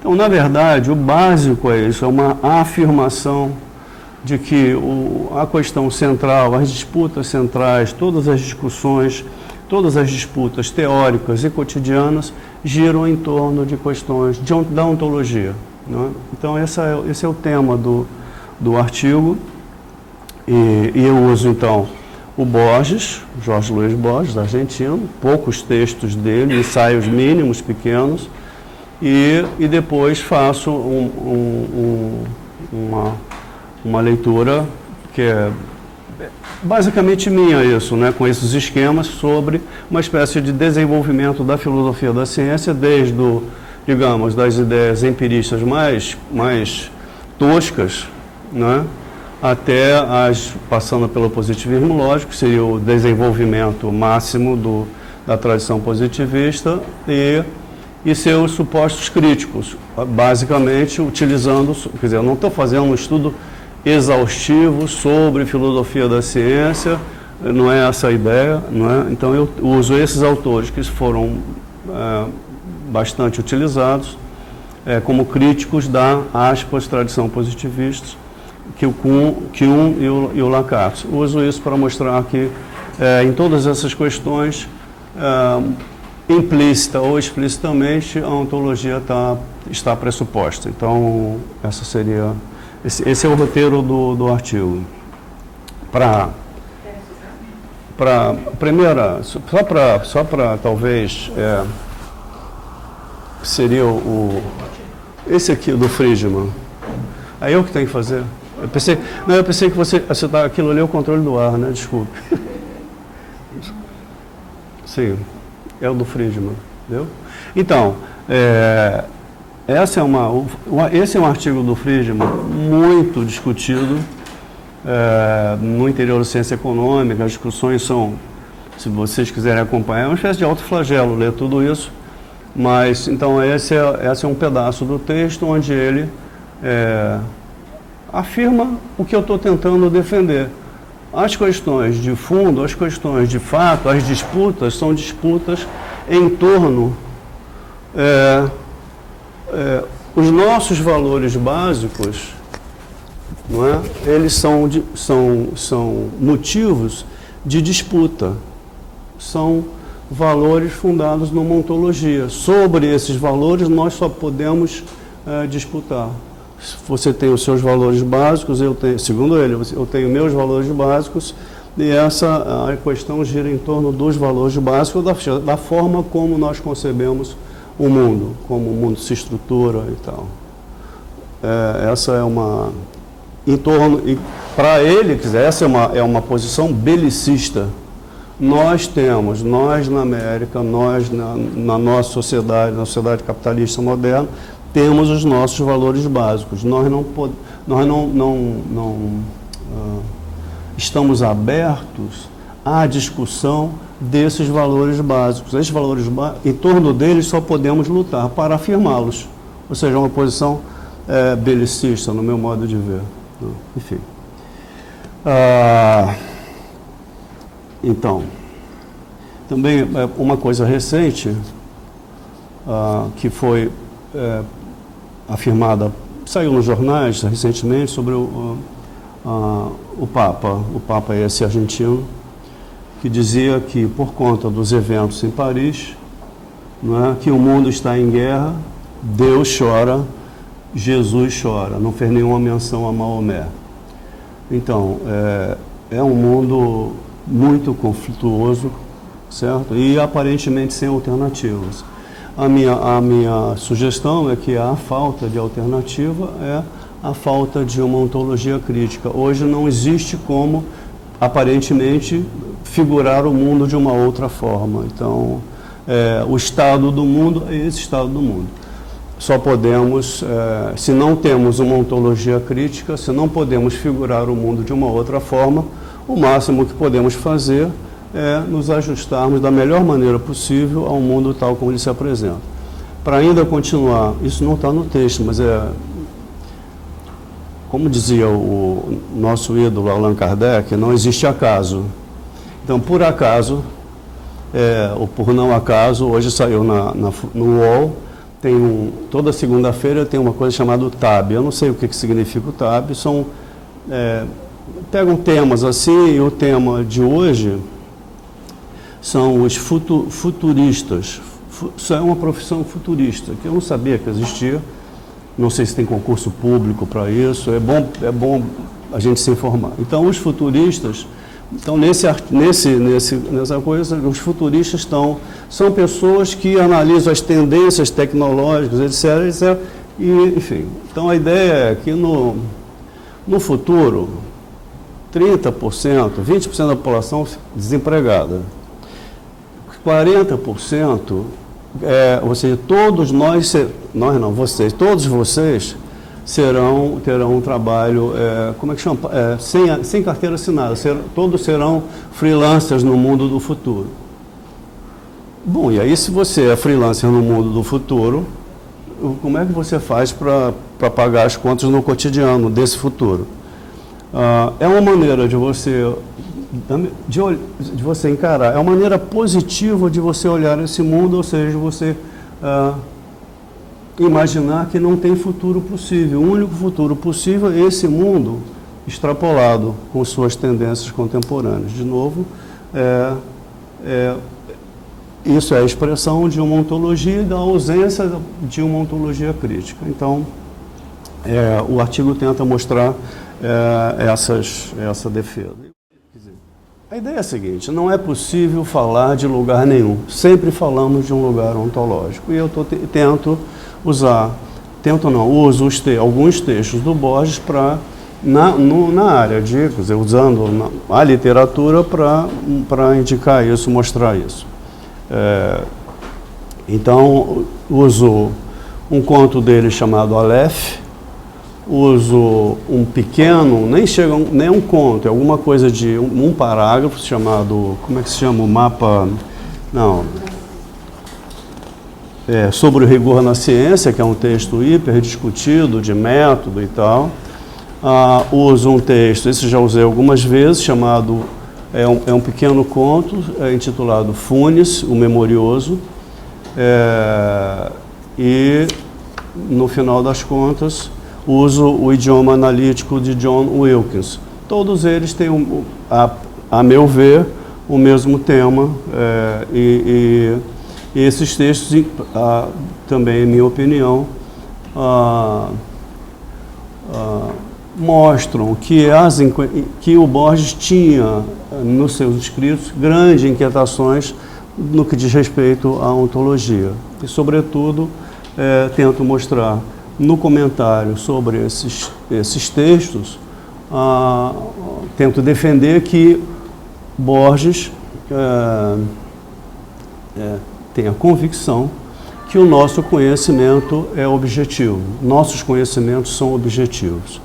Então, na verdade, o básico é isso, é uma afirmação de que a questão central, as disputas centrais, todas as discussões, todas as disputas teóricas e cotidianas giram em torno de questões da ontologia, né? Então, esse é o tema do artigo, e eu uso, então, o Borges, Jorge Luiz Borges, argentino, poucos textos dele, ensaios mínimos, pequenos, e depois faço uma leitura que é basicamente minha isso, né, com esses esquemas sobre uma espécie de desenvolvimento da filosofia da ciência, desde, digamos, das ideias empiristas mais toscas, né, até passando pelo positivismo lógico, que seria o desenvolvimento máximo da tradição positivista, e seus supostos críticos, basicamente utilizando, quer dizer, eu não estou fazendo um estudo exaustivo sobre filosofia da ciência, não é essa a ideia, não é? Então eu uso esses autores que foram bastante utilizados como críticos da, aspas, tradição positivista, que o Kuhn e o Lacan. Uso isso para mostrar que em todas essas questões, implícita ou explicitamente, a ontologia está pressuposta. Então, esse é o roteiro do artigo. Para primeira, só para talvez, seria esse aqui do Friedman. É eu que tenho que fazer. Eu pensei que aquilo ali é o controle do ar, né? Desculpe. Sim, é o do Friedman, entendeu? Então, esse é um artigo do Friedman muito discutido no interior da ciência econômica. As discussões são, se vocês quiserem acompanhar, é uma espécie de autoflagelo ler tudo isso, mas, então, esse é um pedaço do texto onde ele afirma o que eu estou tentando defender. As questões de fundo, as questões de fato, as disputas são disputas em torno os nossos valores básicos, não é? Eles são motivos de disputa, são valores fundados numa ontologia. Sobre esses valores nós só podemos disputar. Você tem os seus valores básicos, segundo ele, eu tenho meus valores básicos, e a questão gira em torno dos valores básicos, da forma como nós concebemos o mundo, como o mundo se estrutura e tal. Essa é uma... e para ele, quer dizer, essa é uma posição belicista. Nós na América, nós na nossa sociedade, na sociedade capitalista moderna, temos os nossos valores básicos. Nós não estamos abertos à discussão desses valores básicos. Esses valores em torno deles só podemos lutar para afirmá-los. Ou seja, uma posição belicista, no meu modo de ver. Enfim. Então, também uma coisa recente, que foi afirmada, saiu nos jornais recentemente, sobre o Papa. O Papa é esse argentino, que dizia que, por conta dos eventos em Paris, não é, que o mundo está em guerra, Deus chora, Jesus chora. Não fez nenhuma menção a Maomé. Então, é um mundo muito conflituoso, certo? E aparentemente sem alternativas. A minha sugestão é que a falta de alternativa é a falta de uma ontologia crítica. Hoje não existe como, aparentemente, figurar o mundo de uma outra forma. Então, o estado do mundo é esse estado do mundo. Só podemos, se não temos uma ontologia crítica, se não podemos figurar o mundo de uma outra forma, o máximo que podemos fazer é nos ajustarmos da melhor maneira possível ao mundo tal como ele se apresenta. Para ainda continuar, isso não está no texto, mas como dizia o nosso ídolo Allan Kardec, não existe acaso. Então, por acaso, ou por não acaso, hoje saiu no UOL, toda segunda-feira tem uma coisa chamada TAB. Eu não sei o que significa o TAB. Pegam temas assim, e o tema de hoje são os futuristas. Isso é uma profissão futurista, que eu não sabia que existia. Não sei se tem concurso público para isso. É bom a gente se informar. Então, os futuristas, nessa coisa, os futuristas são pessoas que analisam as tendências tecnológicas, etc. E, enfim, então a ideia é que no futuro, 30%, 20% da população desempregada, 40%, ou seja, todos todos vocês terão um trabalho, como é que chama? Sem carteira assinada, todos serão freelancers no mundo do futuro. Bom, e aí se você é freelancer no mundo do futuro, como é que você faz para pagar as contas no cotidiano desse futuro? É uma maneira de você encarar, é uma maneira positiva de você olhar esse mundo, ou seja, você imaginar que não tem futuro possível. O único futuro possível é esse mundo extrapolado com suas tendências contemporâneas. De novo, isso é a expressão de uma ontologia e da ausência de uma ontologia crítica. Então, o artigo tenta mostrar essa defesa. A ideia é a seguinte: não é possível falar de lugar nenhum. Sempre falamos de um lugar ontológico. E eu uso alguns textos do Borges na área de, quer dizer, usando a literatura para indicar isso, mostrar isso. Então, uso um conto dele chamado Aleph, uso um pequeno, nem um conto, é alguma coisa de um parágrafo chamado, como é que se chama o mapa? Sobre o rigor na ciência, que é um texto hiper discutido, de método e tal. Uso um texto, esse já usei algumas vezes, chamado, é um pequeno conto, intitulado Funes, o Memorioso, e, no final das contas, uso o idioma analítico de John Wilkins. Todos eles têm, a meu ver, o mesmo tema, e esses textos, também, em minha opinião, mostram que o Borges tinha, nos seus escritos, grandes inquietações no que diz respeito à ontologia. E, sobretudo, tento mostrar no comentário sobre esses textos, tento defender que Borges tem a convicção que o nosso conhecimento é objetivo. Nossos conhecimentos são objetivos.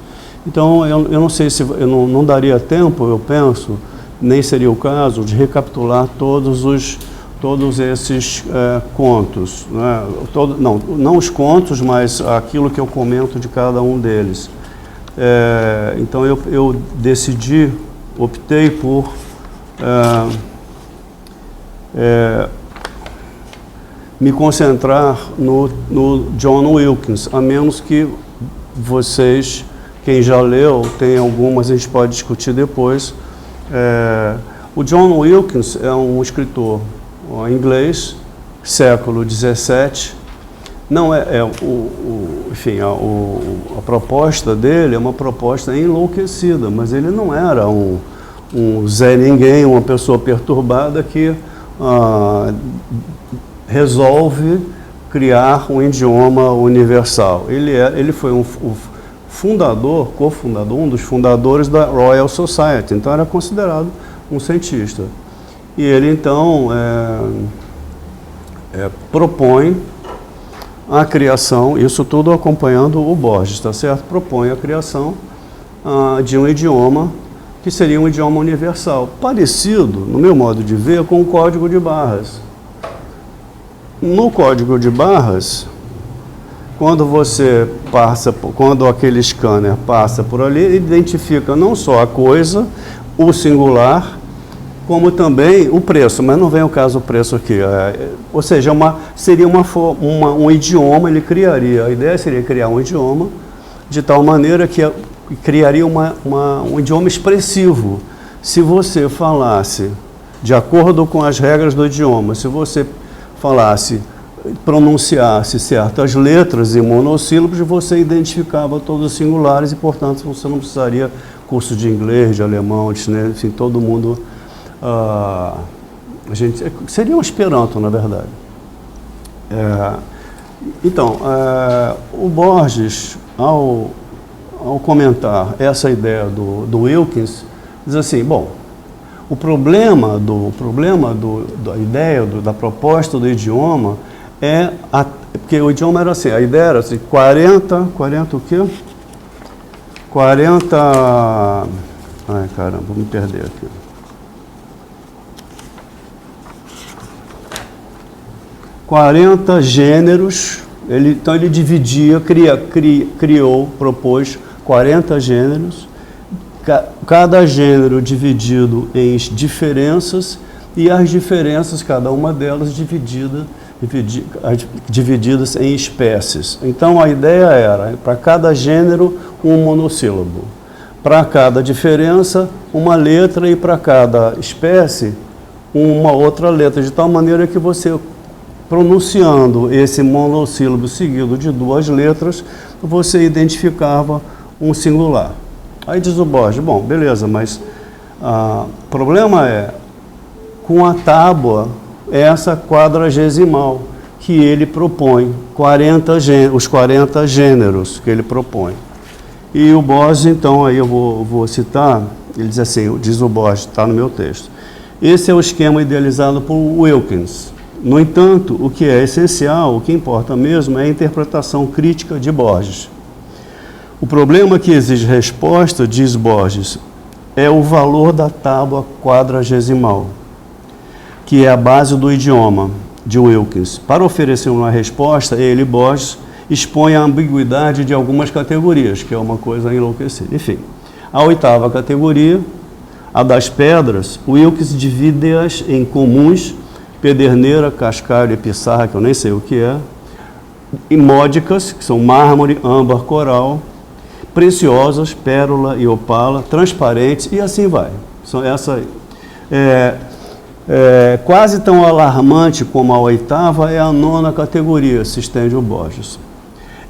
Então, eu não sei se... não daria tempo, eu penso, nem seria o caso, de recapitular todos esses contos. Né? Não os contos, mas aquilo que eu comento de cada um deles. Então, eu optei por... me concentrar no John Wilkins, a menos que vocês, quem já leu, tem algumas, a gente pode discutir depois. O John Wilkins é um escritor inglês, século XVII. Não enfim, a proposta dele é uma proposta enlouquecida, mas ele não era um Zé Ninguém, uma pessoa perturbada que resolve criar um idioma universal. Ele foi um cofundador, um dos fundadores da Royal Society, então era considerado um cientista. E ele, então, propõe a criação, isso tudo acompanhando o Borges, está certo? Propõe a criação de um idioma que seria um idioma universal, parecido, no meu modo de ver, com o Código de Barras. No Código de Barras, quando aquele scanner passa por ali, ele identifica não só a coisa, o singular, como também o preço, mas não vem o caso o preço aqui. Ou seja, seria um idioma, ele criaria, a ideia seria criar um idioma de tal maneira que criaria um idioma expressivo. Se você falasse de acordo com as regras do idioma, se você pronunciasse certas letras e monossílabos, você identificava todos os singulares e, portanto, você não precisaria curso de inglês, de alemão, de chinês, enfim, todo mundo... seria um Esperanto, na verdade. Então, o Borges, ao comentar essa ideia do Wilkins, diz assim, bom, o problema da ideia, da proposta do idioma porque o idioma era assim, a ideia era assim, 40 o quê? 40... Ai, caramba, vou me perder aqui. Gêneros, então ele dividia, propôs 40 gêneros, cada gênero dividido em diferenças, e as diferenças, cada uma delas divididas em espécies. Então a ideia era, para cada gênero, um monossílabo, para cada diferença, uma letra, e para cada espécie, uma outra letra, de tal maneira que você, pronunciando esse monossílabo seguido de duas letras, você identificava um singular. Aí diz o Borges, bom, beleza, mas o problema é, com a tábua, essa quadragesimal que ele propõe, os 40 gêneros que ele propõe. E o Borges, então, aí eu vou citar, ele diz assim, diz o Borges, está no meu texto, esse é o esquema idealizado por Wilkins. No entanto, o que é essencial, o que importa mesmo, é a interpretação crítica de Borges. O problema que exige resposta, diz Borges, é o valor da tábua quadragesimal, que é a base do idioma de Wilkins. Para oferecer uma resposta, ele, Borges, expõe a ambiguidade de algumas categorias, que é uma coisa enlouquecida. Enfim, a 8ª categoria, a das pedras, Wilkins divide-as em comuns, pederneira, cascalho e pissarra, que eu nem sei o que é, e módicas, que são mármore, âmbar, coral, preciosas, pérola e opala, transparentes, e assim vai. São essa quase tão alarmante como a 8ª é a 9ª categoria, se estende o Borges.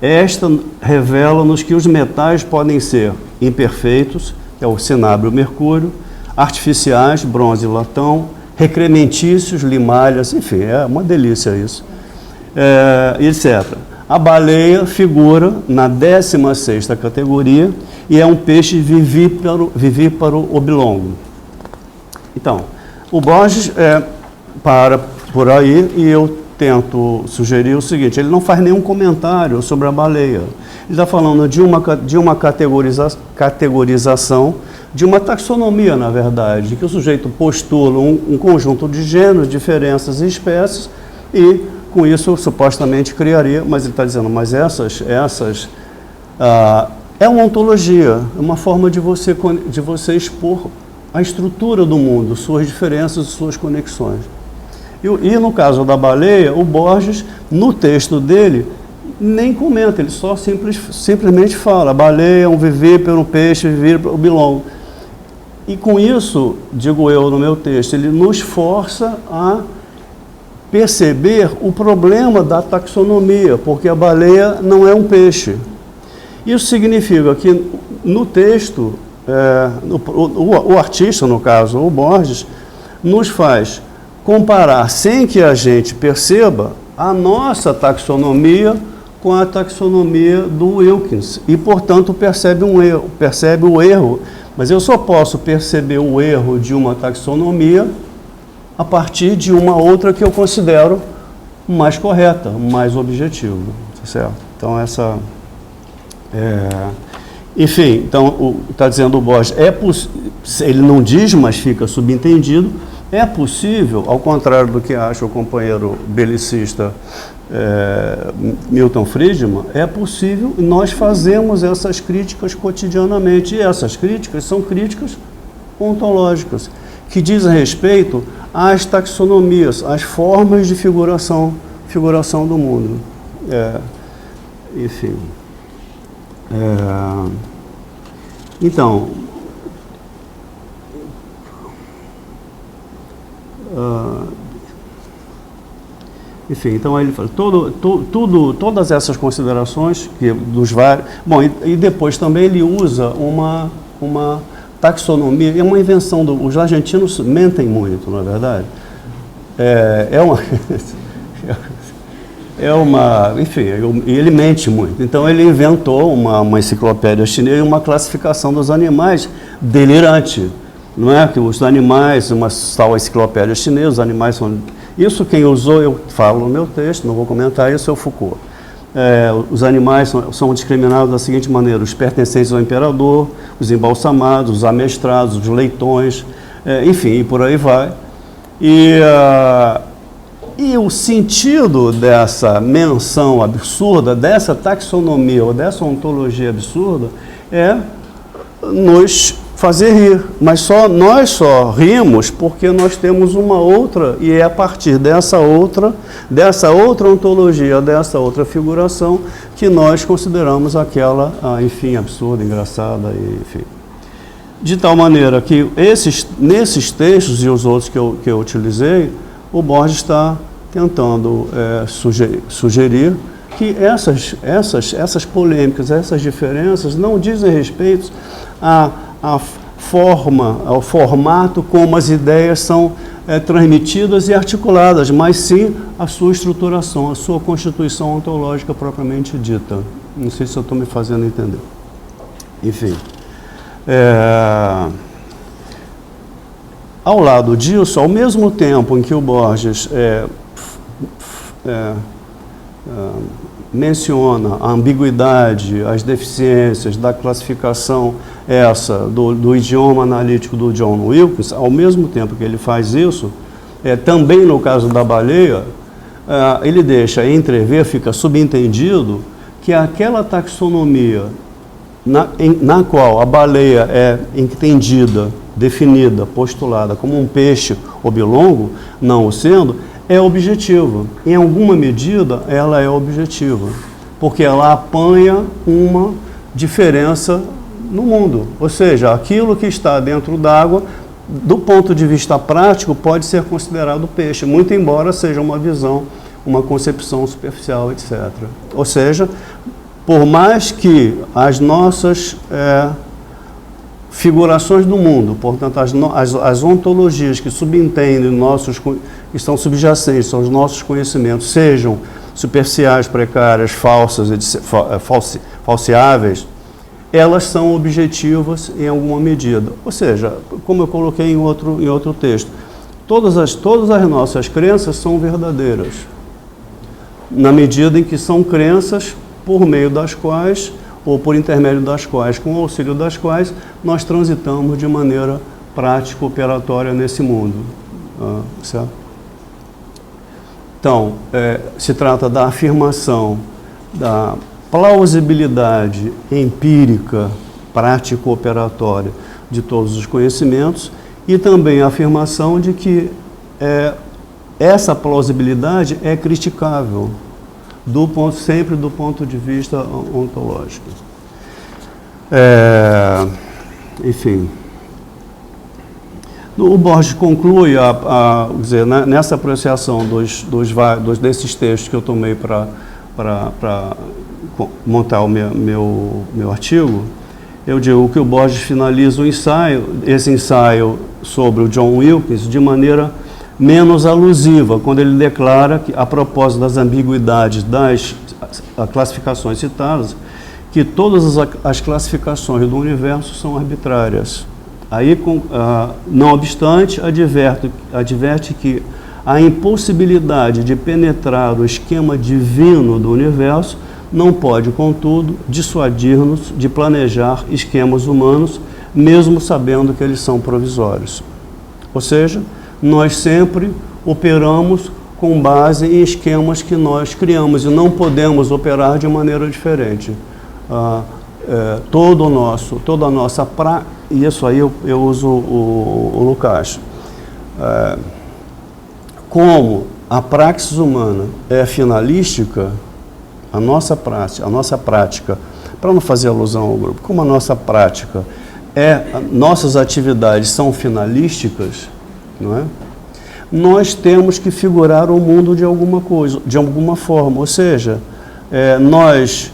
Esta revela-nos que os metais podem ser imperfeitos, que é o cinábrio mercúrio, artificiais, bronze e latão, recrementícios, limalhas, enfim, é uma delícia isso, etc. A baleia figura na 16ª categoria e é um peixe vivíparo oblongo. Então, o Borges para por aí e eu tento sugerir o seguinte, ele não faz nenhum comentário sobre a baleia. Ele está falando de uma categorização, de uma taxonomia, na verdade, que o sujeito postula um conjunto de gêneros, diferenças e espécies, e com isso supostamente criaria, mas ele está dizendo, mas essas é uma ontologia, é uma forma de você expor a estrutura do mundo, suas diferenças e suas conexões. E no caso da baleia, o Borges, no texto dele, nem comenta, ele só simplesmente fala, a baleia é um vivíparo, um peixe, vivíparo, bilongo. E com isso, digo eu no meu texto, ele nos força a perceber o problema da taxonomia, porque a baleia não é um peixe. Isso significa que no texto, o artista, no caso, o Borges, nos faz comparar, sem que a gente perceba, a nossa taxonomia com a taxonomia do Wilkins. E, portanto, percebe o erro. Mas eu só posso perceber o erro de uma taxonomia a partir de uma outra que eu considero mais correta, mais objetiva. Certo? Então, enfim, então, está dizendo o Borges, ele não diz, mas fica subentendido, é possível, ao contrário do que acha o companheiro belicista Milton Friedman, é possível, e nós fazemos essas críticas cotidianamente, e essas críticas são críticas ontológicas, que dizem respeito às taxonomias, às formas de figuração do mundo. Enfim. Então, enfim, então ele fala, todas essas considerações que dos vários... Bom, e depois também ele usa uma taxonomia, é uma invenção os argentinos mentem muito, não é verdade? Enfim, ele mente muito. Então ele inventou uma enciclopédia chinesa e uma classificação dos animais delirante. Não é que os animais, uma tal enciclopédia chinesa, os animais são... Isso quem usou, eu falo no meu texto, não vou comentar isso, é o Foucault. Os animais são discriminados da seguinte maneira: os pertencentes ao imperador, os embalsamados, os amestrados, os leitões, enfim, e por aí vai. E o sentido dessa menção absurda, dessa taxonomia ou dessa ontologia absurda, é nos fazer rir. Mas nós só rimos porque nós temos uma outra, e é a partir dessa outra ontologia, dessa outra figuração, que nós consideramos aquela, enfim, absurda, engraçada, enfim. De tal maneira que nesses textos e os outros que eu utilizei, o Borges está tentando sugerir que essas polêmicas, essas diferenças não dizem respeito ao formato como as ideias são transmitidas e articuladas, mas sim a sua estruturação, a sua constituição ontológica propriamente dita. Não sei se eu estou me fazendo entender. Enfim. Ao lado disso, ao mesmo tempo em que o Borges menciona a ambiguidade, as deficiências da classificação do idioma analítico do John Wilkins, ao mesmo tempo que ele faz isso, também no caso da baleia, ele deixa entrever, fica subentendido, que aquela taxonomia na qual a baleia é entendida, definida, postulada como um peixe oblongo, não o sendo, é objetiva. Em alguma medida, ela é objetiva, porque ela apanha uma diferença no mundo. Ou seja, aquilo que está dentro d'água, do ponto de vista prático, pode ser considerado peixe, muito embora seja uma visão, uma concepção superficial, etc. Ou seja, por mais que as nossas figurações do mundo, portanto, as ontologias que subentendem que estão subjacentes aos nossos conhecimentos, sejam superficiais, precárias, falsas, falseáveis, elas são objetivas em alguma medida. Ou seja, como eu coloquei em outro texto, todas as nossas crenças são verdadeiras, na medida em que são crenças por meio das quais, ou por intermédio das quais, com o auxílio das quais, nós transitamos de maneira prática, operatória nesse mundo. Certo? Então, se trata da afirmação da plausibilidade empírica, prático-operatória de todos os conhecimentos, e também a afirmação de que essa plausibilidade é criticável, sempre do ponto de vista ontológico. Enfim, o Borges conclui, dizer, nessa apreciação desses textos que eu tomei para montar o meu artigo, eu digo que o Borges finaliza esse ensaio sobre o John Wilkins de maneira menos alusiva, quando ele declara que, a propósito das ambiguidades das classificações citadas, que todas as classificações do universo são arbitrárias. Aí, não obstante, adverte que a impossibilidade de penetrar o esquema divino do universo não pode, contudo, dissuadir-nos de planejar esquemas humanos, mesmo sabendo que eles são provisórios. Ou seja, nós sempre operamos com base em esquemas que nós criamos e não podemos operar de maneira diferente. Toda a nossa isso aí eu uso o Lukács. como a praxis humana é finalística, a nossa prática, para não fazer alusão ao grupo, como a nossa prática nossas atividades são finalísticas, não é? Nós temos que figurar o mundo de alguma coisa, de alguma forma, ou seja, nós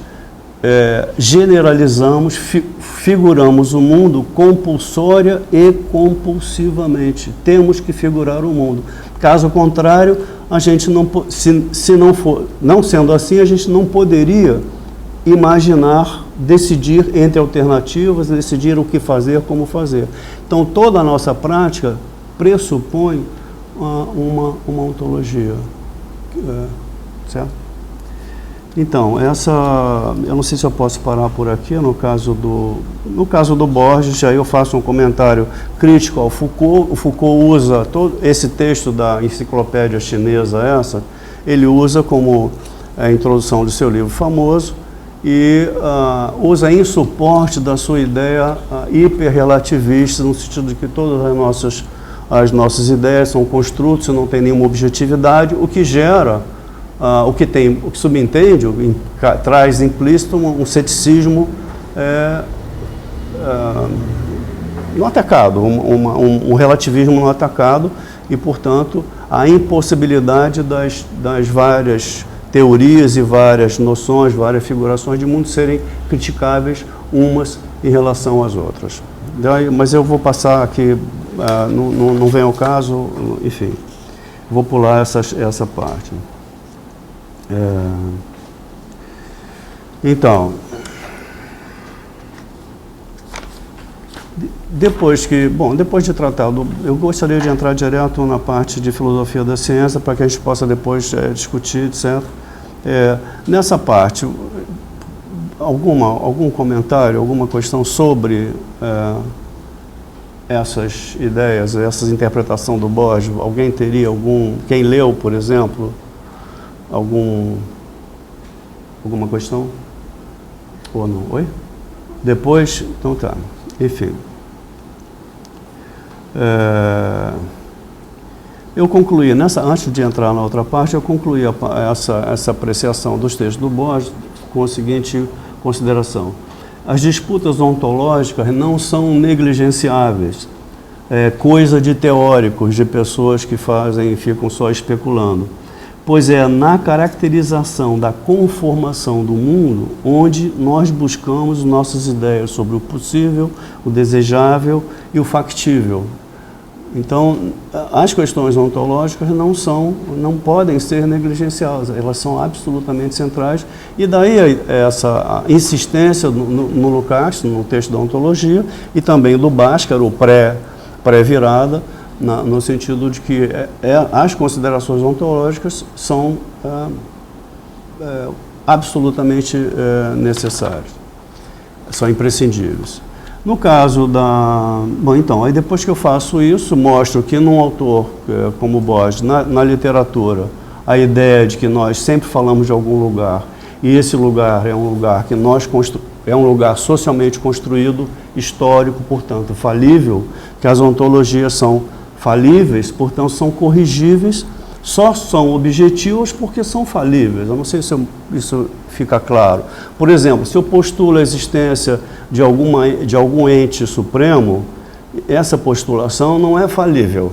generalizamos, figuramos o mundo compulsória e compulsivamente. Temos que figurar o mundo. Caso contrário, a gente não sendo assim, a gente não poderia imaginar, decidir entre alternativas, decidir o que fazer, como fazer. Então, toda a nossa prática pressupõe uma ontologia, certo? Então, eu não sei se eu posso parar por aqui, no caso do Borges, aí eu faço um comentário crítico ao Foucault. O Foucault usa todo esse texto da enciclopédia chinesa, ele usa como a introdução do seu livro famoso, e usa em suporte da sua ideia hiperrelativista, no sentido de que todas as nossas ideias são construtos e não tem nenhuma objetividade, o que gera, o que subentende, traz implícito um ceticismo no atacado, um relativismo no atacado, e, portanto, a impossibilidade das várias teorias e várias noções, várias figurações de mundo serem criticáveis umas em relação às outras. Mas eu vou passar aqui, não vem ao caso, enfim, vou pular essa parte. Então, depois de tratar eu gostaria de entrar direto na parte de filosofia da ciência, para que a gente possa depois discutir, certo? Nessa parte, algum comentário, alguma questão sobre essas ideias, essa interpretação do Borges? Alguém teria quem leu, por exemplo, alguma questão? Ou não? Oi? Depois, então tá, enfim. Eu concluí, antes de entrar na outra parte, eu concluí essa apreciação dos textos do Borges com a seguinte consideração: as disputas ontológicas não são negligenciáveis, coisa de teóricos, de pessoas que fazem e ficam só especulando, pois é na caracterização da conformação do mundo onde nós buscamos nossas ideias sobre o possível, o desejável e o factível. Então, as questões ontológicas não podem ser negligenciadas, elas são absolutamente centrais, e daí essa insistência no Lukács, no texto da ontologia, e também do Bhaskara, o pré-virada, no sentido de que as considerações ontológicas são absolutamente necessárias, são imprescindíveis. No caso então, aí depois que eu faço isso, mostro que num autor como Borges, na literatura, a ideia de que nós sempre falamos de algum lugar, e esse lugar é um lugar que é um lugar socialmente construído, histórico, portanto, falível, que as ontologias são falíveis, portanto, são corrigíveis, só são objetivos porque são falíveis. Eu não sei se isso fica claro. Por exemplo, se eu postulo a existência de algum ente supremo, essa postulação não é falível.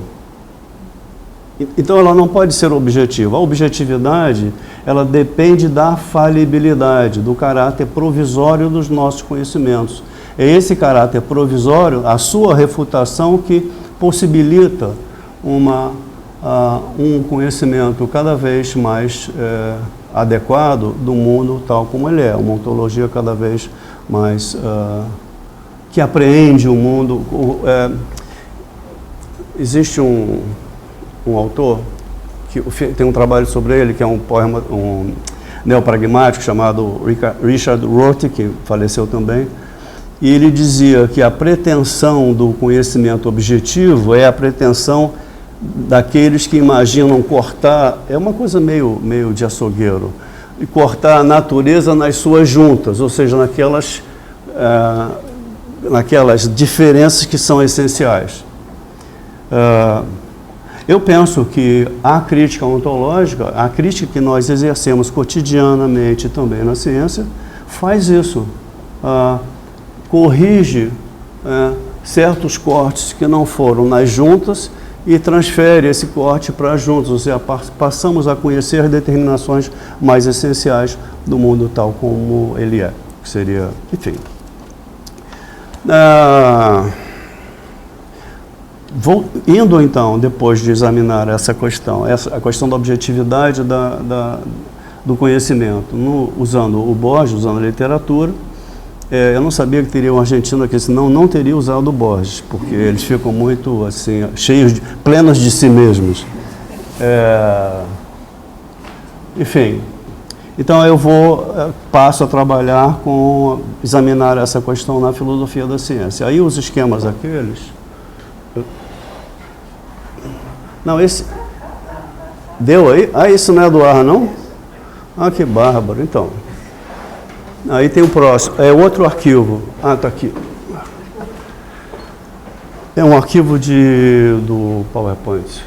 Então, ela não pode ser objetiva. A objetividade, ela depende da falibilidade, do caráter provisório dos nossos conhecimentos. É esse caráter provisório, a sua refutação, que possibilita um conhecimento cada vez mais adequado do mundo tal como ele é, uma ontologia cada vez mais que apreende o mundo. Existe um autor que tem um trabalho sobre ele, que é um poema, neopragmático, chamado Richard Rorty, que faleceu também, e ele dizia que a pretensão do conhecimento objetivo é a pretensão daqueles que imaginam cortar, é uma coisa meio de açougueiro, e cortar a natureza nas suas juntas, ou seja, naquelas diferenças que são essenciais. Eu penso que a crítica ontológica, a crítica que nós exercemos cotidianamente também na ciência, faz isso, corrige certos cortes que não foram nas juntas e transfere esse corte para as juntas, ou seja, passamos a conhecer determinações mais essenciais do mundo tal como ele é, que seria, enfim. Indo então, depois de examinar essa questão, a questão da objetividade do conhecimento, usando o Borges, usando a literatura, eu não sabia que teria um argentino aqui, senão não teria usado o Borges, porque eles ficam muito assim, plenos de si mesmos. Enfim, então eu passo a trabalhar examinar essa questão na filosofia da ciência. Aí os esquemas aqueles... Não, esse... Deu aí? Isso não é do ar, não? Que bárbaro, então. Aí tem o próximo, é outro arquivo. Tá aqui. É um arquivo do PowerPoint.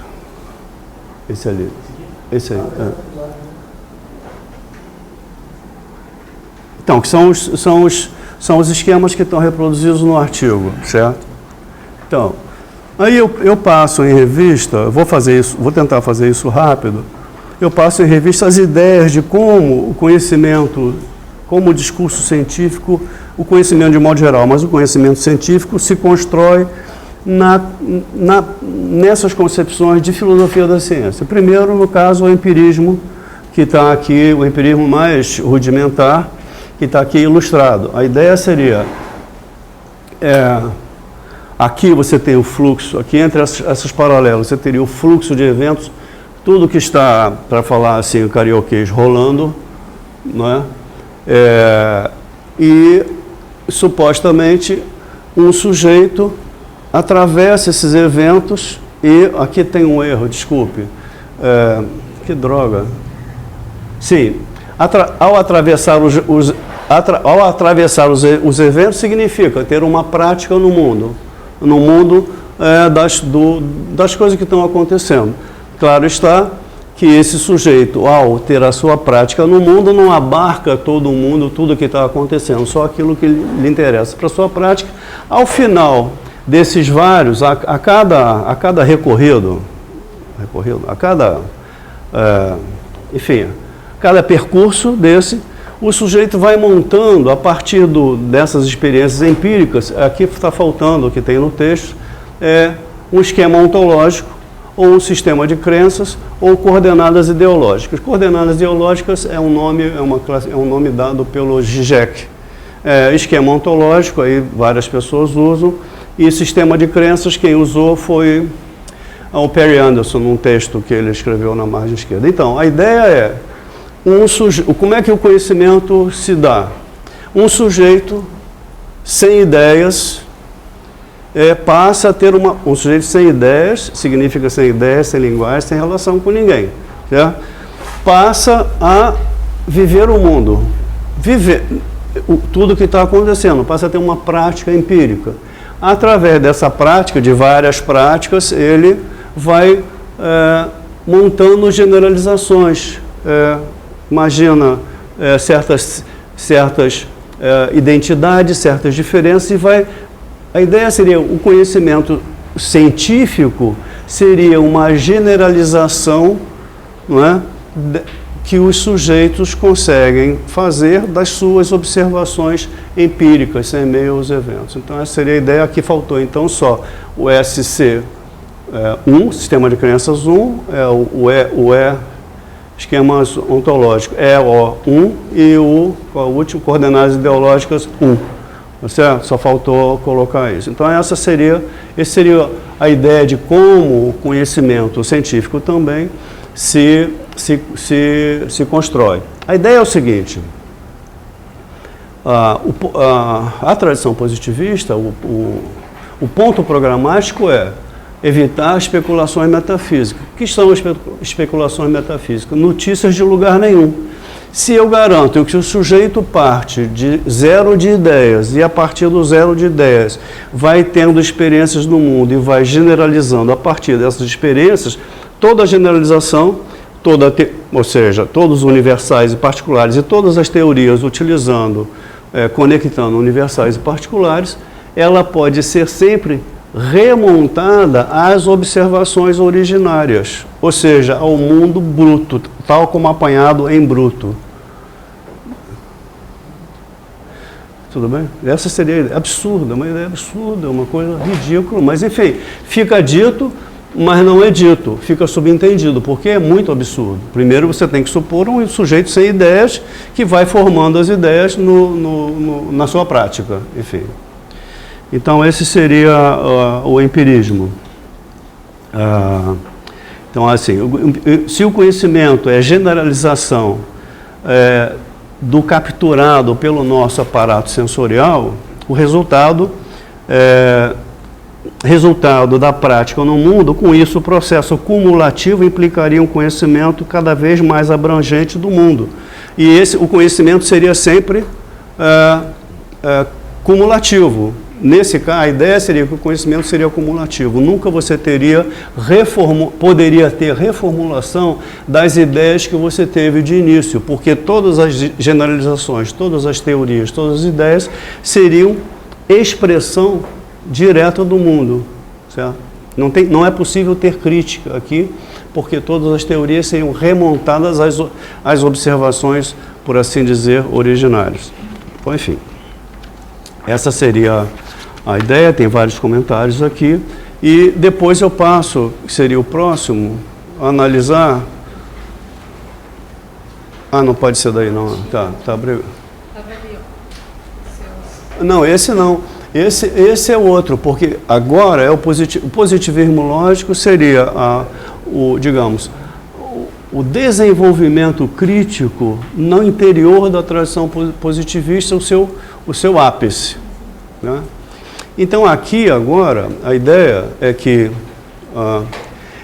Esse ali. Esse aí. Então, que são os esquemas que estão reproduzidos no artigo, certo? Então, aí eu passo em revista, vou tentar fazer isso rápido, eu passo em revista as ideias de como o conhecimento, como o discurso científico, o conhecimento de modo geral, mas o conhecimento científico se constrói nessas concepções de filosofia da ciência. Primeiro, no caso, o empirismo, que está aqui, o empirismo mais rudimentar, que está aqui ilustrado. A ideia seria, aqui você tem o fluxo, aqui entre essas paralelas, você teria o fluxo de eventos, tudo que está, para falar assim, o carioquês, rolando, não é? E, supostamente, um sujeito atravessa esses eventos e... Aqui tem um erro, desculpe. Que droga. Sim, ao atravessar os eventos, significa ter uma prática no mundo das coisas que estão acontecendo. Claro está que esse sujeito, ao ter a sua prática no mundo, não abarca todo o mundo, tudo o que está acontecendo, só aquilo que lhe interessa para a sua prática. Ao final desses vários, a cada recorrido, enfim, cada percurso desse, o sujeito vai montando, a partir dessas experiências empíricas, aqui está faltando o que tem no texto, um esquema ontológico, ou um sistema de crenças, ou coordenadas ideológicas. Coordenadas ideológicas é um nome dado pelo Zizek. Esquema ontológico, aí várias pessoas usam, e sistema de crenças, quem usou foi o Perry Anderson, num texto que ele escreveu na margem esquerda. Então, a ideia como é que o conhecimento se dá? Um sujeito sem ideias passa a ter um sujeito sem ideias, significa sem ideias, sem linguagem, sem relação com ninguém, certo? Passa a viver o mundo, viver tudo o que está acontecendo, passa a ter uma prática empírica. Através dessa prática, de várias práticas, ele vai montando generalizações. Imagina certas identidades, certas diferenças, e a ideia seria, o conhecimento científico seria uma generalização, não é, que os sujeitos conseguem fazer das suas observações empíricas, sem meio aos eventos. Então, essa seria a ideia. Aqui faltou, então, só o SC1, Sistema de Crenças 1, esquemas ontológicos, EO1, e o último, Coordenadas Ideológicas 1. Certo? Só faltou colocar isso. Então, essa seria a ideia de como o conhecimento científico também se constrói. A ideia é o seguinte: a tradição positivista, o ponto programático é evitar especulações metafísicas. O que são especulações metafísicas? Notícias de lugar nenhum. Se eu garanto que o sujeito parte de zero de ideias e a partir do zero de ideias vai tendo experiências no mundo e vai generalizando a partir dessas experiências, toda a generalização, ou seja, todos os universais e particulares e todas as teorias utilizando, conectando universais e particulares, ela pode ser sempre remontada às observações originárias, ou seja, ao mundo bruto, tal como apanhado em bruto. Tudo bem? Essa seria a ideia absurda, uma ideia absurda, uma coisa ridícula, mas enfim, fica dito, mas não é dito, fica subentendido, porque é muito absurdo. Primeiro você tem que supor um sujeito sem ideias que vai formando as ideias na sua prática, enfim. Então esse seria o empirismo. Então assim, se o conhecimento é generalização do capturado pelo nosso aparato sensorial, o resultado da prática no mundo, com isso o processo cumulativo implicaria um conhecimento cada vez mais abrangente do mundo. E o conhecimento seria sempre cumulativo. Nesse caso, a ideia seria que o conhecimento seria cumulativo. Nunca você poderia ter reformulação das ideias que você teve de início, porque todas as generalizações, todas as teorias, todas as ideias seriam expressão direta do mundo, certo? Não é possível ter crítica aqui, porque todas as teorias seriam remontadas às observações, por assim dizer, originárias. Bom, enfim, essa seria a ideia, tem vários comentários aqui, e depois eu passo, que seria o próximo, a analisar. Não pode ser daí não, tá abrindo. Não, esse não. Esse é outro, porque agora é o positivismo lógico seria digamos, o desenvolvimento crítico no interior da tradição positivista, o seu ápice, né? Então aqui agora a ideia é que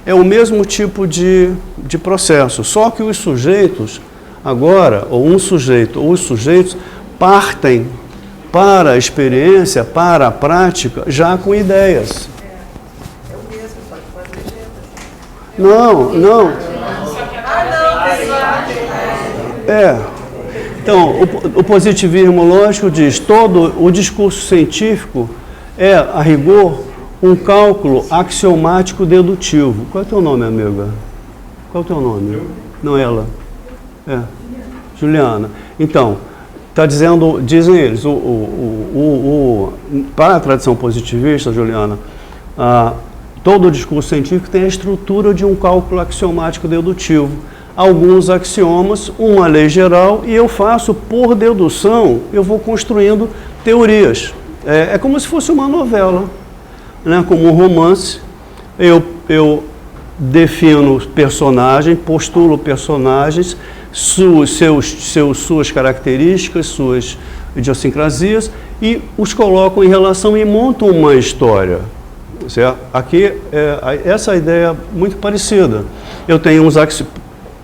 é o mesmo tipo de processo, só que os sujeitos agora, ou um sujeito ou os sujeitos partem para a experiência, para a prática, já com ideias. É o mesmo, só que pode ser. Não. Então, o positivismo lógico diz, todo o discurso científico é, a rigor, um cálculo axiomático dedutivo. Qual é o teu nome, amiga? Qual é o teu nome? Não, ela. Juliana. Então, dizem eles, para a tradição positivista, Juliana, todo o discurso científico tem a estrutura de um cálculo axiomático dedutivo. Alguns axiomas, uma lei geral, e eu faço por dedução, eu vou construindo teorias. É como se fosse uma novela, né? Como um romance. Eu defino personagens, postulo personagens, suas características, suas idiosincrasias, e os coloco em relação e monto uma história. Certo? Aqui, essa ideia é muito parecida. Eu tenho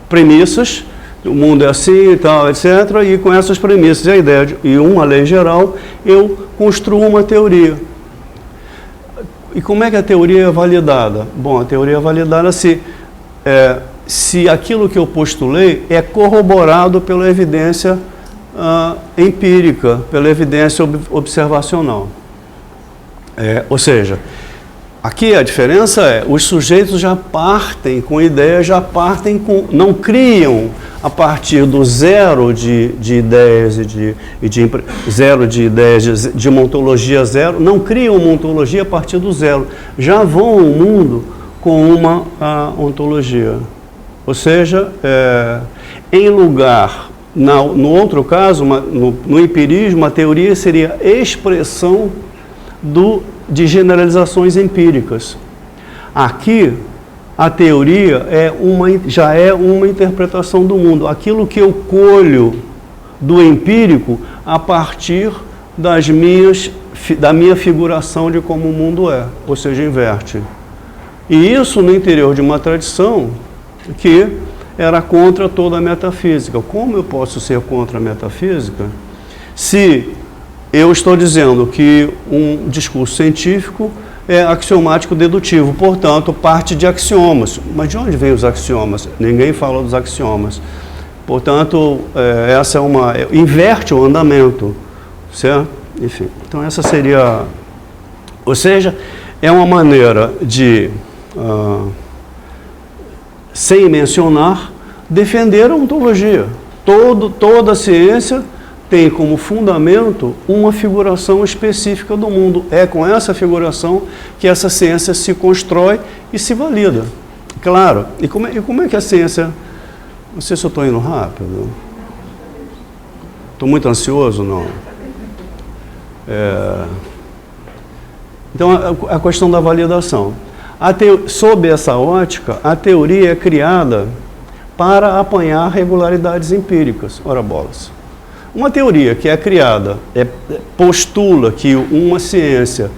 premissas, o mundo é assim e tal, etc., e com essas premissas e a ideia e uma lei geral, eu construo uma teoria. E como é que a teoria é validada? Bom, a teoria é validada se aquilo que eu postulei é corroborado pela evidência empírica, pela evidência observacional. Ou seja, aqui a diferença os sujeitos já partem com ideias, não criam a partir do zero de ideias zero de ideias, de uma ontologia zero, não criam uma ontologia a partir do zero, já vão ao mundo com uma ontologia. Ou seja, em lugar, no outro caso, no empirismo, a teoria seria expressão de generalizações empíricas. Aqui, a teoria já é uma interpretação do mundo. Aquilo que eu colho do empírico a partir da minha figuração de como o mundo é, ou seja, inverte. E isso no interior de uma tradição que era contra toda a metafísica. Como eu posso ser contra a metafísica se eu estou dizendo que um discurso científico é axiomático dedutivo, portanto, parte de axiomas. Mas de onde vêm os axiomas? Ninguém fala dos axiomas. Portanto, essa é inverte o andamento, certo? Enfim, então essa seria... Ou seja, é uma maneira de, sem mencionar, defender a ontologia. Toda a ciência tem como fundamento uma figuração específica do mundo. É com essa figuração que essa ciência se constrói e se valida. Claro. E como é que a ciência... Não sei se eu estou indo rápido. Estou muito ansioso, não? Então, a questão da validação. Sob essa ótica, a teoria é criada para apanhar regularidades empíricas. Ora bolas. Uma teoria que é criada, postula que uma ciência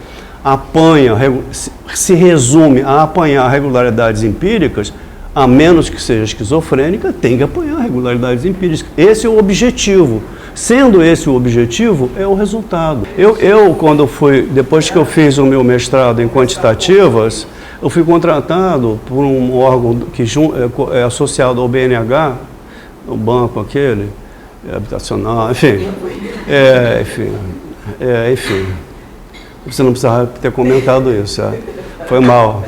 se resume a apanhar regularidades empíricas, a menos que seja esquizofrênica, tem que apanhar regularidades empíricas. Esse é o objetivo. Sendo esse o objetivo, é o resultado. Depois que eu fiz o meu mestrado em quantitativas, eu fui contratado por um órgão que é associado ao BNH, o banco aquele, habitacional, enfim. Enfim. Você não precisava ter comentado isso. Foi mal.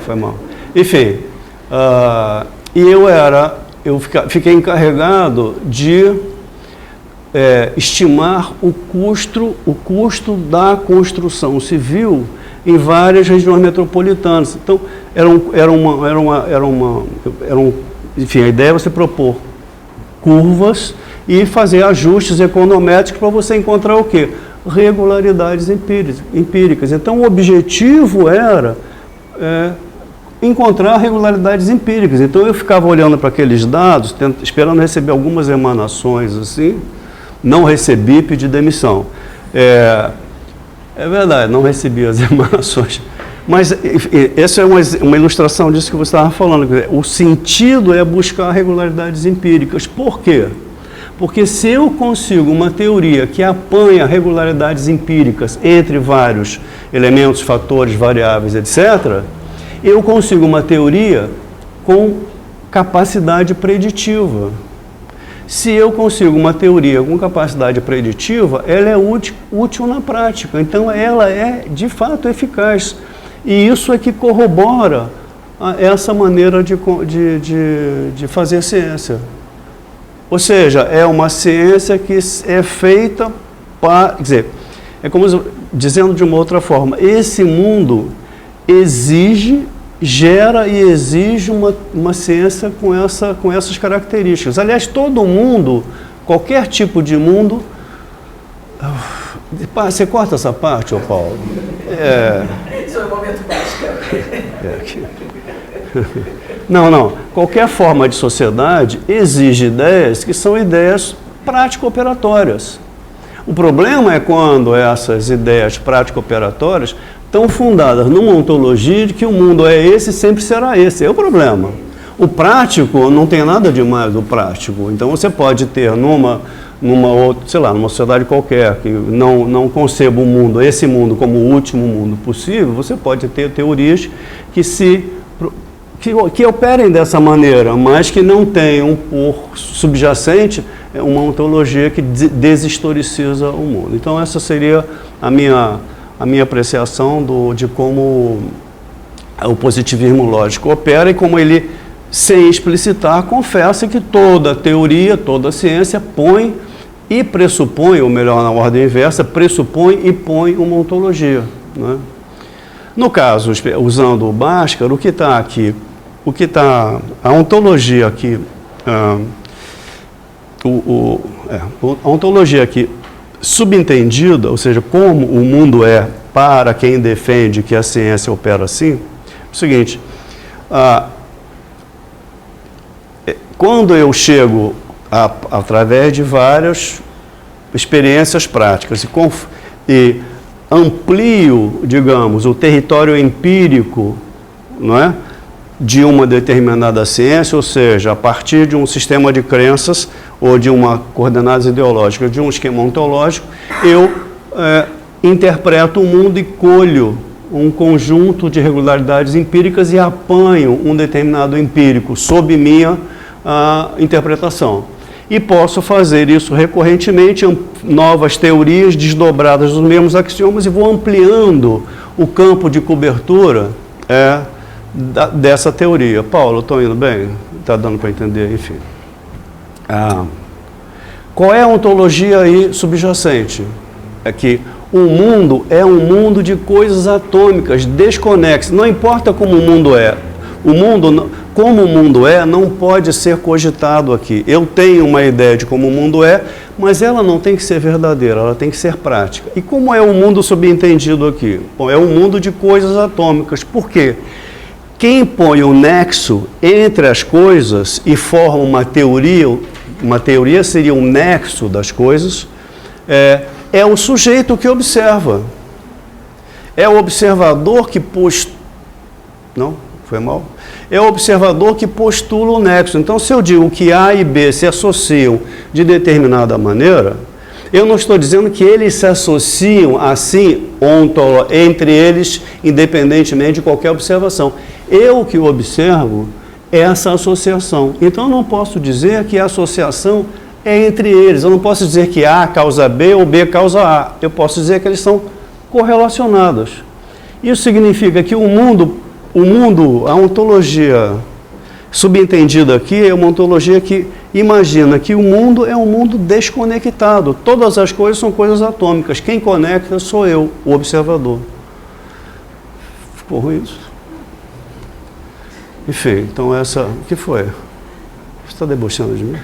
Enfim, e eu fiquei encarregado de estimar o custo da construção civil em várias regiões metropolitanas. Então, enfim, a ideia é você propor curvas e fazer ajustes econométricos para você encontrar o quê? Regularidades empíricas. Então, o objetivo era encontrar regularidades empíricas. Então, eu ficava olhando para aqueles dados, esperando receber algumas emanações assim. Não recebi, pedi demissão. É verdade, não recebi as emanações. Mas essa é uma ilustração disso que você estava falando. O sentido é buscar regularidades empíricas. Por quê? Porque se eu consigo uma teoria que apanha regularidades empíricas entre vários elementos, fatores, variáveis, etc., eu consigo uma teoria com capacidade preditiva. Se eu consigo uma teoria com capacidade preditiva, ela é útil na prática. Então, ela é, de fato, eficaz. E isso é que corrobora essa maneira de fazer ciência. Ou seja, é uma ciência que é feita para... Quer dizer, é como dizendo de uma outra forma, esse mundo gera e exige uma ciência com essas características. Aliás, todo mundo, qualquer tipo de mundo... Você corta essa parte, ô Paulo? Isso é um momento básico. Não. Qualquer forma de sociedade exige ideias que são ideias prático-operatórias. O problema é quando essas ideias prático-operatórias estão fundadas numa ontologia de que o mundo é esse e sempre será esse. É o problema. O prático não tem nada demais do prático. Então você pode ter numa sociedade qualquer que não conceba o mundo, esse mundo como o último mundo possível, você pode ter teorias que operem dessa maneira, mas que não tenham por subjacente uma ontologia que deshistoriciza o mundo. Então essa seria a minha apreciação de como o positivismo lógico opera e como ele, sem explicitar, confessa que toda teoria, toda ciência põe e pressupõe, ou melhor, na ordem inversa, pressupõe e põe uma ontologia. Né? No caso, usando o Bhaskara, a ontologia aqui, a ontologia aqui subentendida, ou seja, como o mundo é para quem defende que a ciência opera assim, é o seguinte, quando eu chego através de várias experiências práticas e amplio, digamos, o território empírico, não é? de uma determinada ciência, ou seja, a partir de um sistema de crenças ou de uma coordenadas ideológicas, de um esquema ontológico, eu interpreto o mundo e colho um conjunto de regularidades empíricas e apanho um determinado empírico sob minha interpretação. E posso fazer isso recorrentemente, novas teorias desdobradas dos mesmos axiomas, e vou ampliando o campo de cobertura dessa teoria. Paulo, estou indo bem? Está dando para entender? Enfim. Qual é a ontologia aí subjacente? É que o mundo é um mundo de coisas atômicas, desconexas. Não importa como o mundo é. Como o mundo é, não pode ser cogitado aqui. Eu tenho uma ideia de como o mundo é, mas ela não tem que ser verdadeira, ela tem que ser prática. E como é o mundo subentendido aqui? Bom, é um mundo de coisas atômicas. Por quê? Quem põe o nexo entre as coisas e forma uma teoria seria um nexo das coisas, é o sujeito que observa. É o observador que Não? Foi mal? É o observador que postula o nexo. Então, se eu digo que A e B se associam de determinada maneira, eu não estou dizendo que eles se associam assim, entre eles, independentemente de qualquer observação. Eu que observo essa associação. Então, eu não posso dizer que a associação é entre eles. Eu não posso dizer que A causa B ou B causa A. Eu posso dizer que eles são correlacionados. Isso significa que a ontologia subentendida aqui é uma ontologia que imagina que o mundo é um mundo desconectado. Todas as coisas são coisas atômicas. Quem conecta sou eu, o observador. Ficou ruim isso? Enfim, então o que foi? Você está debochando de mim?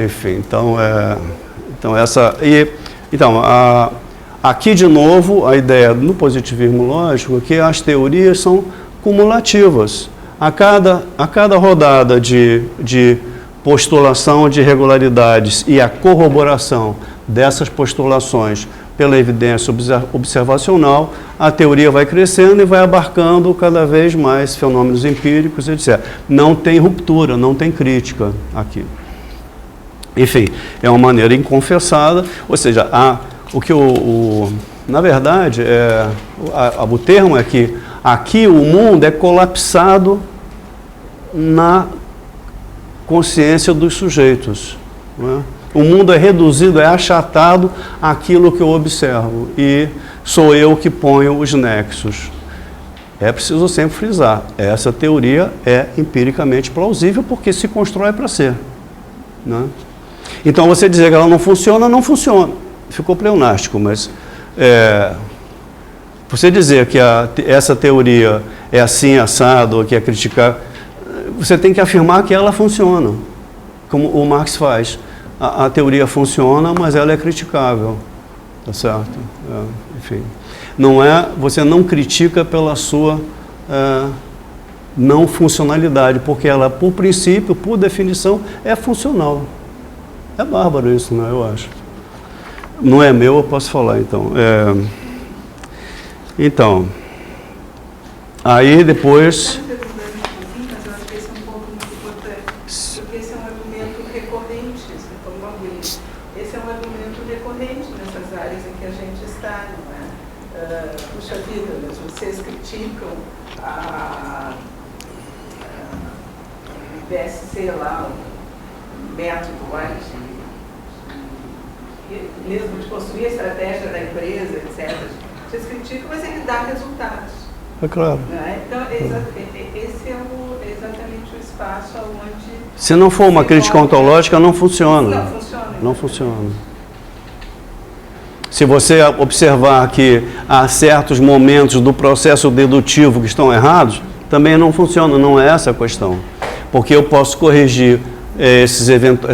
Enfim, aqui de novo a ideia no positivismo lógico é que as teorias são cumulativas. A cada rodada de postulação de regularidades e a corroboração dessas postulações pela evidência observacional, a teoria vai crescendo e vai abarcando cada vez mais fenômenos empíricos, etc. Não tem ruptura, não tem crítica aqui. Enfim, é uma maneira inconfessada, ou seja, na verdade, o termo é que aqui o mundo é colapsado na consciência dos sujeitos, não é? O mundo é reduzido, é achatado àquilo que eu observo, e sou eu que ponho os nexos. É preciso sempre frisar, essa teoria é empiricamente plausível porque se constrói para ser, não é? Então, você dizer que ela não funciona, não funciona. Ficou pleonástico, mas você dizer que essa teoria é assim, assado, ou que é criticar, você tem que afirmar que ela funciona, como o Marx faz. A teoria funciona, mas ela é criticável, tá certo? Enfim, você não critica pela sua não funcionalidade, porque ela, por princípio, por definição, é funcional. É bárbaro isso, né? Eu acho. Não é meu, eu posso falar, então. Então, aí depois... Mas eu acho que esse é um ponto muito importante, porque esse é um argumento recorrente, esse é um argumento recorrente nessas áreas em que a gente está, não é? Puxa vida, mas vocês criticam a BSC lá, o método lá, mesmo de construir a estratégia da empresa, etc. Vocês criticam, mas ele dá resultados. É claro. Então, esse é exatamente o espaço onde... Se não for uma crítica ontológica, não funciona. Não funciona. Não funciona. Se você observar que há certos momentos do processo dedutivo que estão errados, também não funciona, não é essa a questão. Porque eu posso corrigir as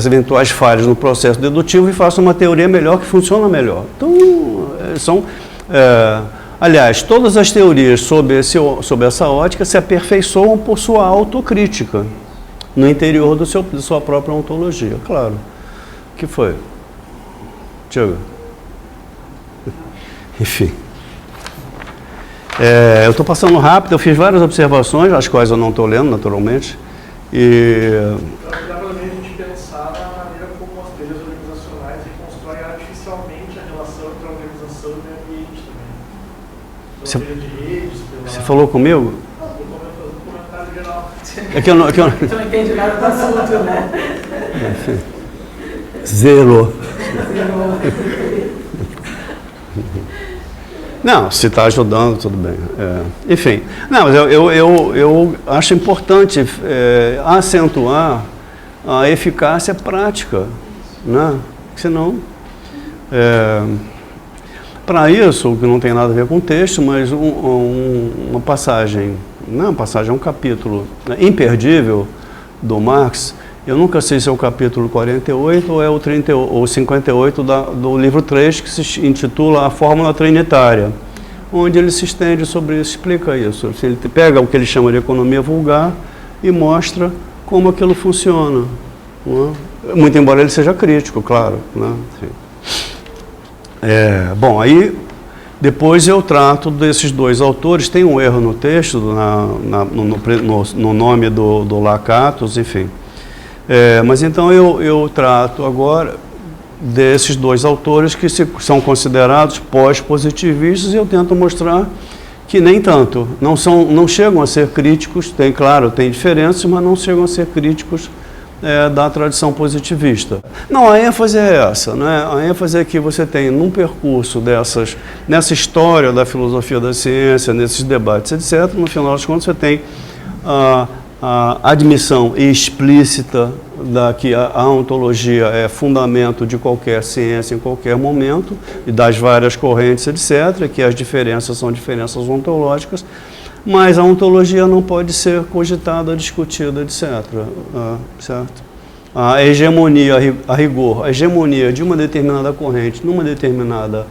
eventuais falhas no processo dedutivo e faço uma teoria melhor que funciona melhor. Então, aliás, todas as teorias sob essa ótica se aperfeiçoam por sua autocrítica no interior da sua própria ontologia, claro. O que foi? Tiago? Enfim. Eu estou passando rápido, eu fiz várias observações, as quais eu não estou lendo, naturalmente. Dá para a gente pensar na maneira como as teorias organizacionais constroem artificialmente a relação entre a organização e o meio ambiente também. Pela teoria de redes, Você falou comigo? Não, eu estou fazendo um comentário geral. É que eu não... Você não entende nada do assunto, né? Zero. Não, se está ajudando, tudo bem. Enfim, não, mas eu acho importante acentuar a eficácia prática, né? Senão, para isso, que não tem nada a ver com o texto, mas uma passagem, não é uma passagem, é um capítulo imperdível do Marx. Eu nunca sei se é o capítulo 48 ou é o 58 do livro 3, que se intitula A Fórmula Trinitária, onde ele se estende sobre isso, explica isso. Ele pega o que ele chama de economia vulgar e mostra como aquilo funciona. Não é? Muito embora ele seja crítico, claro. Né? Bom, aí depois eu trato desses dois autores. Tem um erro no texto, no nome do Lakatos, enfim. Mas então eu trato agora desses dois autores que são considerados pós-positivistas, e eu tento mostrar que nem tanto, não chegam a ser críticos, claro, tem diferenças, mas não chegam a ser críticos da tradição positivista. Não, a ênfase é essa, né? A ênfase é que você tem num percurso nessa história da filosofia da ciência, nesses debates, etc., no final das contas você tem a admissão explícita que a ontologia é fundamento de qualquer ciência em qualquer momento, e das várias correntes, etc., que as diferenças são diferenças ontológicas, mas a ontologia não pode ser cogitada, discutida, etc. Certo? A hegemonia, a rigor, a hegemonia de uma determinada corrente numa determinada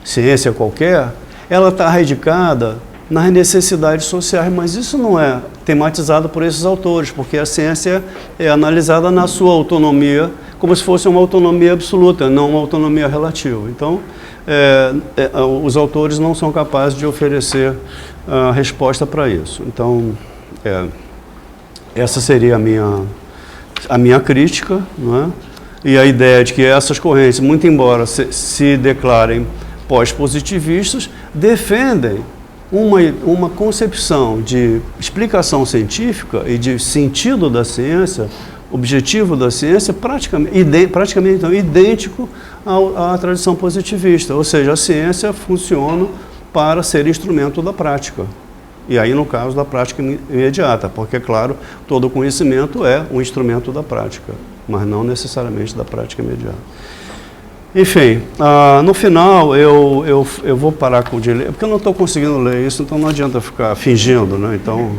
ciência qualquer, ela está radicada nas necessidades sociais, mas isso não é tematizado por esses autores, porque a ciência é analisada na sua autonomia, como se fosse uma autonomia absoluta, não uma autonomia relativa. Então, os autores não são capazes de oferecer resposta para isso. Então, essa seria a minha crítica, não é? E a ideia de que essas correntes, muito embora se declarem pós-positivistas, defendem uma concepção de explicação científica e de sentido da ciência, objetivo da ciência, praticamente então, idêntico à tradição positivista. Ou seja, a ciência funciona para ser instrumento da prática. E aí, no caso da prática imediata, porque, claro, todo conhecimento é um instrumento da prática, mas não necessariamente da prática imediata. Enfim, no final eu vou parar de ler, porque eu não estou conseguindo ler isso, então não adianta ficar fingindo, né? Então,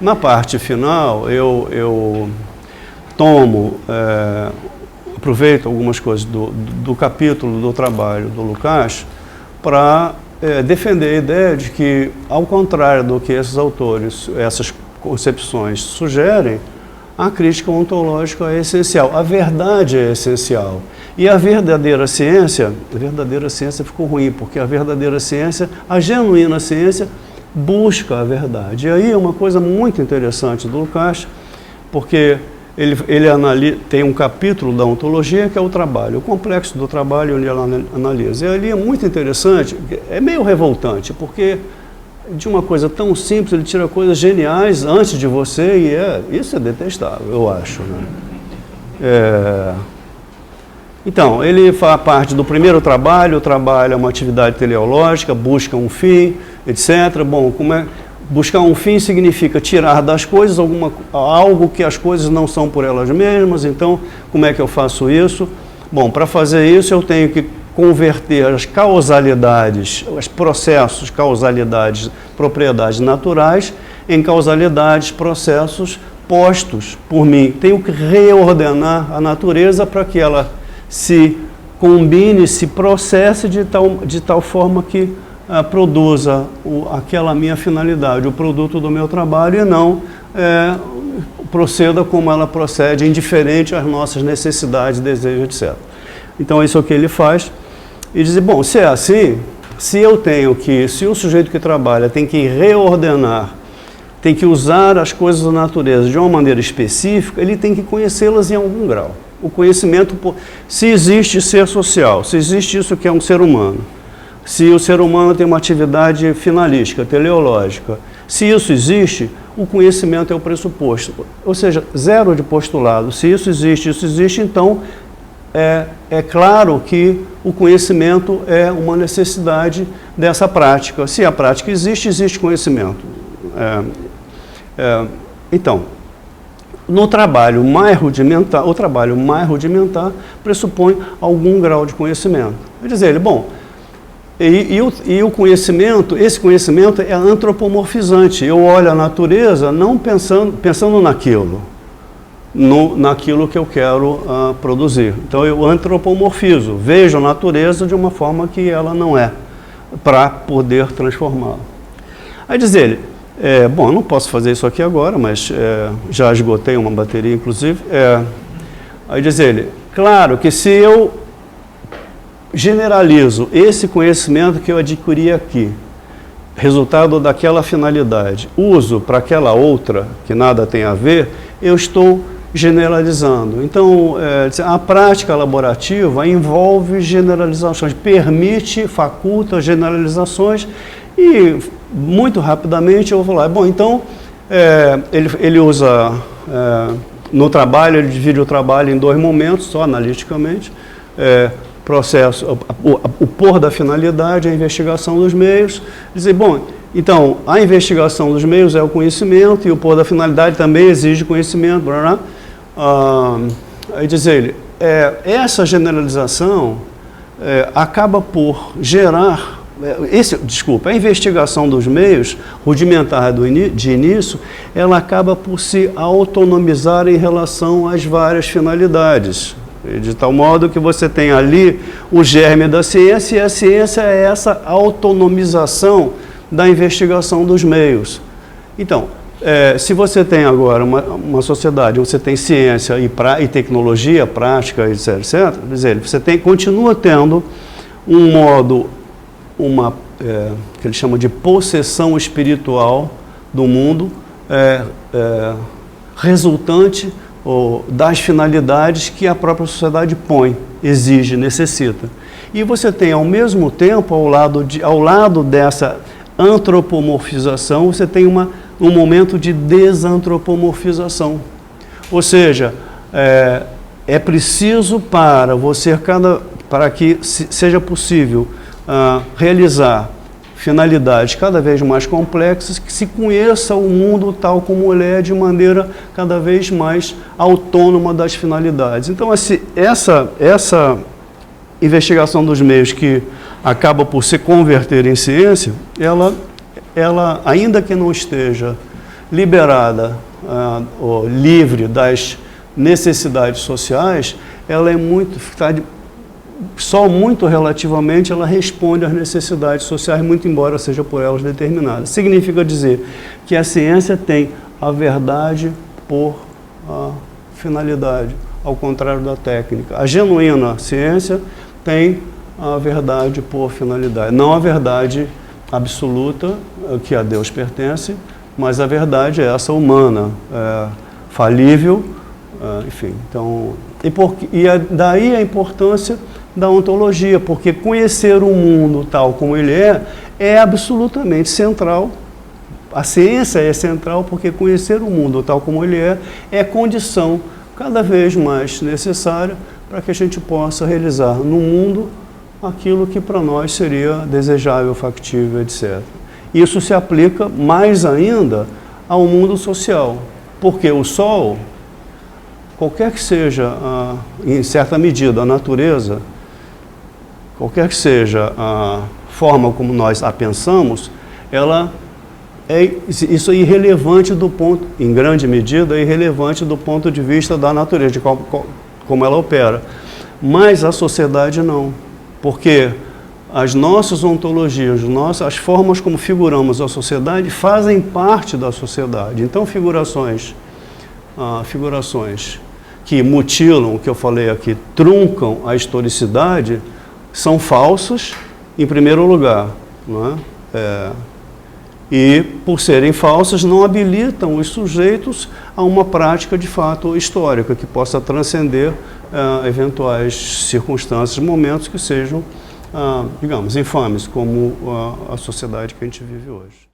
na parte final, eu tomo, aproveito algumas coisas do capítulo do trabalho do Lukács para defender a ideia de que, ao contrário do que esses autores, essas concepções sugerem, a crítica ontológica é essencial, a verdade é essencial. E a verdadeira ciência ficou ruim, porque a verdadeira ciência, a genuína ciência, busca a verdade. E aí é uma coisa muito interessante do Lukács, porque ele tem um capítulo da ontologia que é o trabalho, o complexo do trabalho, onde ela analisa. E ali é muito interessante, é meio revoltante, porque de uma coisa tão simples ele tira coisas geniais antes de você, e isso é detestável, eu acho, né? Então, ele faz parte do primeiro trabalho, o trabalho é uma atividade teleológica, busca um fim, etc. Bom, buscar um fim significa tirar das coisas algo que as coisas não são por elas mesmas. Então, como é que eu faço isso? Bom, para fazer isso eu tenho que converter as causalidades, os processos, causalidades, propriedades naturais, em causalidades, processos postos por mim. Tenho que reordenar a natureza para que ela se combine, se processe de tal forma que produza aquela minha finalidade, o produto do meu trabalho, e não proceda como ela procede, indiferente às nossas necessidades, desejos, etc. Então, isso é o que ele faz. E diz, bom, se é assim, se o sujeito que trabalha tem que reordenar, tem que usar as coisas da natureza de uma maneira específica, ele tem que conhecê-las em algum grau. O conhecimento, se existe ser social, se existe isso que é um ser humano, se o ser humano tem uma atividade finalística, teleológica, se isso existe, o conhecimento é o pressuposto. Ou seja, zero de postulado. Se isso existe, então é claro que o conhecimento é uma necessidade dessa prática. Se a prática existe, existe conhecimento. Então, no trabalho mais rudimentar, o trabalho mais rudimentar pressupõe algum grau de conhecimento. Quer dizer, bom, e o conhecimento, esse conhecimento é antropomorfizante. Eu olho a natureza não pensando naquilo que eu quero produzir. Então eu antropomorfizo, vejo a natureza de uma forma que ela não é, para poder transformá-la. Aí diz ele, bom, eu não posso fazer isso aqui agora, mas já esgotei uma bateria, inclusive. Aí diz ele, claro que se eu generalizo esse conhecimento que eu adquiri aqui, resultado daquela finalidade, uso para aquela outra, que nada tem a ver, eu estou generalizando. Então, a prática laborativa envolve generalizações, permite, faculta generalizações e, muito rapidamente, eu vou falar, bom, então, ele usa, no trabalho, ele divide o trabalho em dois momentos, só analiticamente, processo, o pôr da finalidade, a investigação dos meios, dizer, bom, então, a investigação dos meios é o conhecimento e o pôr da finalidade também exige conhecimento, blá, blá. Aí diz ele, essa generalização acaba por gerar, a investigação dos meios, rudimentar de início, ela acaba por se autonomizar em relação às várias finalidades. De tal modo que você tem ali o germe da ciência, e a ciência é essa autonomização da investigação dos meios. Então, se você tem agora uma sociedade onde você tem ciência e tecnologia, prática, etc., você continua tendo um modo, que ele chama de possessão espiritual do mundo, resultante das finalidades que a própria sociedade põe, exige, necessita. E você tem, ao mesmo tempo, ao lado dessa antropomorfização, você tem um momento de desantropomorfização. Ou seja, é preciso para que seja possível realizar finalidades cada vez mais complexas, que se conheça o mundo tal como ele é, de maneira cada vez mais autônoma das finalidades. Então, essa investigação dos meios que acaba por se converter em ciência, ela ainda que não esteja liberada ou livre das necessidades sociais, ela só muito relativamente ela responde às necessidades sociais, muito embora seja por elas determinada. Significa dizer que a ciência tem a verdade por finalidade, ao contrário da técnica. A genuína ciência tem a verdade por finalidade, não a verdade absoluta que a Deus pertence, mas a verdade é essa humana, falível, enfim. Então, daí a importância da ontologia, porque conhecer o mundo tal como ele é absolutamente central. A ciência é central porque conhecer o mundo tal como ele é condição cada vez mais necessária para que a gente possa realizar no mundo aquilo que para nós seria desejável, factível, etc. Isso se aplica mais ainda ao mundo social, porque o Sol, qualquer que seja, em certa medida, a natureza, qualquer que seja a forma como nós a pensamos, isso é irrelevante em grande medida, é irrelevante do ponto de vista da natureza, de como ela opera. Mas a sociedade não, porque as nossas ontologias, as formas como figuramos a sociedade fazem parte da sociedade. Então, figurações que mutilam, o que eu falei aqui, truncam a historicidade, são falsas em primeiro lugar, não é? E, por serem falsas, não habilitam os sujeitos a uma prática de fato histórica que possa transcender eventuais circunstâncias, momentos que sejam, digamos, infames, como a sociedade que a gente vive hoje.